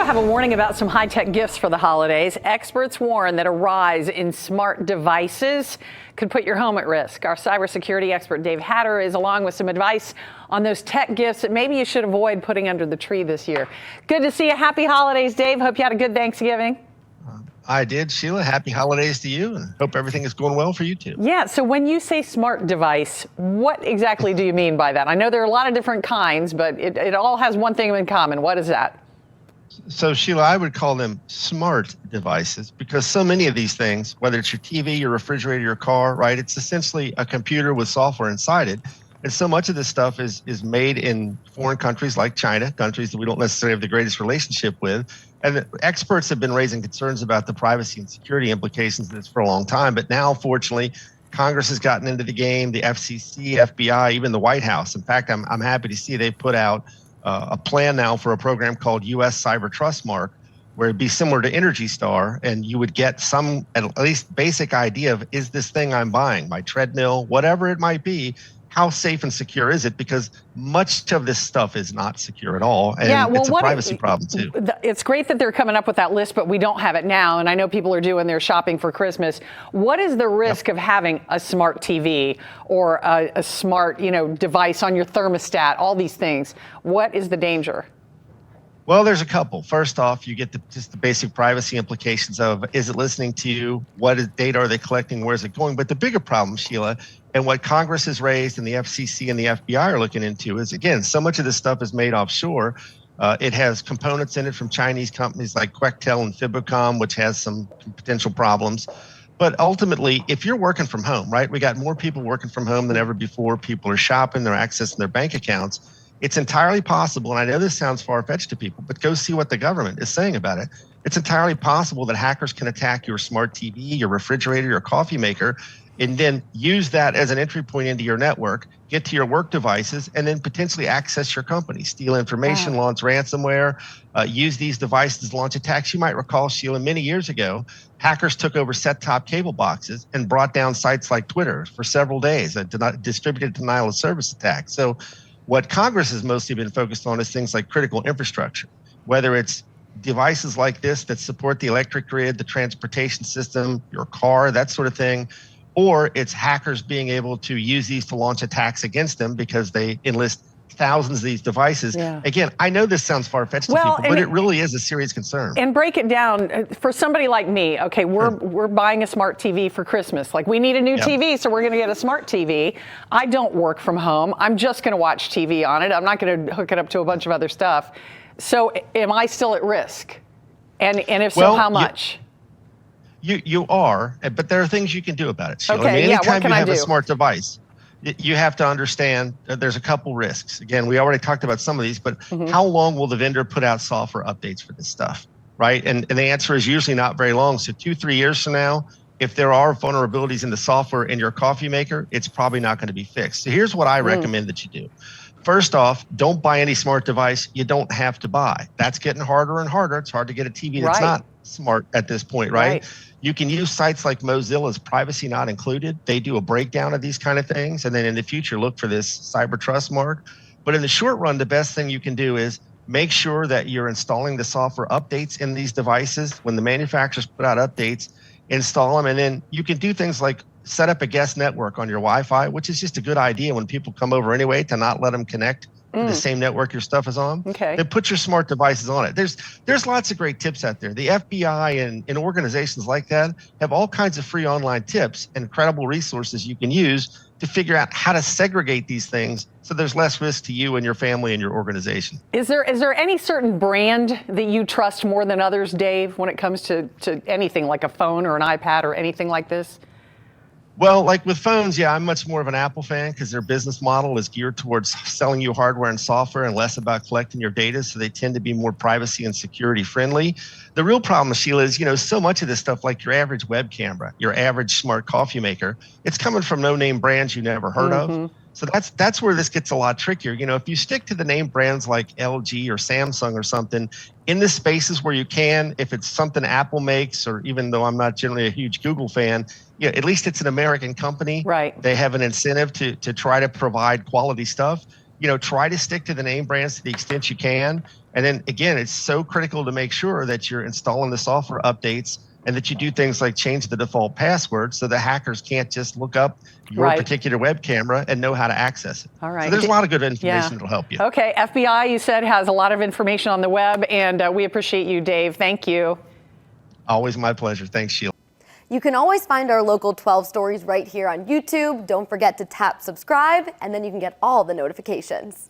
have a warning about some high-tech gifts for the holidays. Experts warn that a rise in smart devices could put your home at risk. Our cybersecurity expert Dave Hatter is along with some advice on those tech gifts that maybe you should avoid putting under the tree this year. Good to see you. Happy holidays, Dave. Hope you had a good Thanksgiving. I did, Sheila. Happy holidays to you, and hope everything is going well for you too. Yeah, so when you say smart device, what exactly do you mean by that? I know there are a lot of different kinds, but it all has one thing in common. What is that? So, Sheila, I would call them smart devices because so many of these things, whether it's your TV, your refrigerator, your car, right, it's essentially a computer with software inside it. And so much of this stuff is made in foreign countries like China, countries that we don't necessarily have the greatest relationship with. And experts have been raising concerns about the privacy and security implications of this for a long time. But now, fortunately, Congress has gotten into the game, the FCC, FBI, even the White House. In fact, I'm happy to see they put out a plan now for a program called U.S. Cyber Trust Mark, where it'd be similar to Energy Star, and you would get some, at least basic idea of, is this thing I'm buying, my treadmill, whatever it might be, how safe and secure is it? Because much of this stuff is not secure at all, and it's a privacy problem too. It's great that they're coming up with that list, but we don't have it now, and I know people are doing their shopping for Christmas. What is the risk of having a smart TV or a smart, device on your thermostat, all these things? What is the danger? Well, there's a couple. First off, you get just the basic privacy implications of, is it listening to you? What data are they collecting? Where is it going? But the bigger problem, Sheila, and what Congress has raised and the FCC and the FBI are looking into is, again, so much of this stuff is made offshore. It has components in it from Chinese companies like Quectel and Fibocom, which has some potential problems. But ultimately, if you're working from home, right, we got more people working from home than ever before. People are shopping, they're accessing their bank accounts. It's entirely possible, and I know this sounds far-fetched to people, but go see what the government is saying about it. It's entirely possible that hackers can attack your smart TV, your refrigerator, your coffee maker, and then use that as an entry point into your network, get to your work devices, and then potentially access your company, steal information, launch ransomware, use these devices to launch attacks. You might recall, Sheila, many years ago, hackers took over set-top cable boxes and brought down sites like Twitter for several days, a distributed denial of service attack. So what Congress has mostly been focused on is things like critical infrastructure, whether it's devices like this that support the electric grid, the transportation system, your car, that sort of thing, or it's hackers being able to use these to launch attacks against them because they enlist thousands of these devices. Yeah. Again, I know this sounds far-fetched to people, but it really is a serious concern. And break it down for somebody like me. Okay, we're buying a smart TV for Christmas. Like, we need a new TV, so we're going to get a smart TV. I don't work from home. I'm just going to watch TV on it. I'm not going to hook it up to a bunch of other stuff. So am I still at risk? And if so, how much? You are, but there are things you can do about it, Sheila. Okay, I mean, anytime what can you I have do? a smart device, you have to understand that there's a couple risks. Again, we already talked about some of these, but how long will the vendor put out software updates for this stuff, right? And the answer is usually not very long. So 2-3 years from now, if there are vulnerabilities in the software in your coffee maker, it's probably not going to be fixed. So here's what I recommend that you do. First off, don't buy any smart device you don't have to buy. That's getting harder and harder. It's hard to get a TV that's not smart at this point, right? You can use sites like Mozilla's Privacy Not Included. They do a breakdown of these kind of things. And then in the future, look for this Cyber Trust Mark. But in the short run, the best thing you can do is make sure that you're installing the software updates in these devices. When the manufacturers put out updates, install them. And then you can do things like set up a guest network on your Wi-Fi, which is just a good idea when people come over anyway, to not let them connect to the same network your stuff is on. Okay. Then put your smart devices on it. There's lots of great tips out there. The FBI and organizations like that have all kinds of free online tips and credible resources you can use to figure out how to segregate these things so there's less risk to you and your family and your organization. Is there any certain brand that you trust more than others, Dave, when it comes to anything like a phone or an iPad or anything like this? Well, like with phones, yeah, I'm much more of an Apple fan because their business model is geared towards selling you hardware and software and less about collecting your data. So they tend to be more privacy and security friendly. The real problem, Sheila, is, so much of this stuff, like your average web camera, your average smart coffee maker, it's coming from no-name brands you never heard of. So that's where this gets a lot trickier. If you stick to the name brands like LG or Samsung or something, in the spaces where you can, if it's something Apple makes, or even though I'm not generally a huge Google fan, at least it's an American company. Right. They have an incentive to try to provide quality stuff. Try to stick to the name brands to the extent you can. And then again, it's so critical to make sure that you're installing the software updates and that you do things like change the default password so the hackers can't just look up your particular web camera and know how to access it. All right. So there's a lot of good information that'll help you. Okay, FBI, you said, has a lot of information on the web, and we appreciate you, Dave. Thank you. Always my pleasure. Thanks, Sheila. You can always find our local 12 stories right here on YouTube. Don't forget to tap subscribe, and then you can get all the notifications.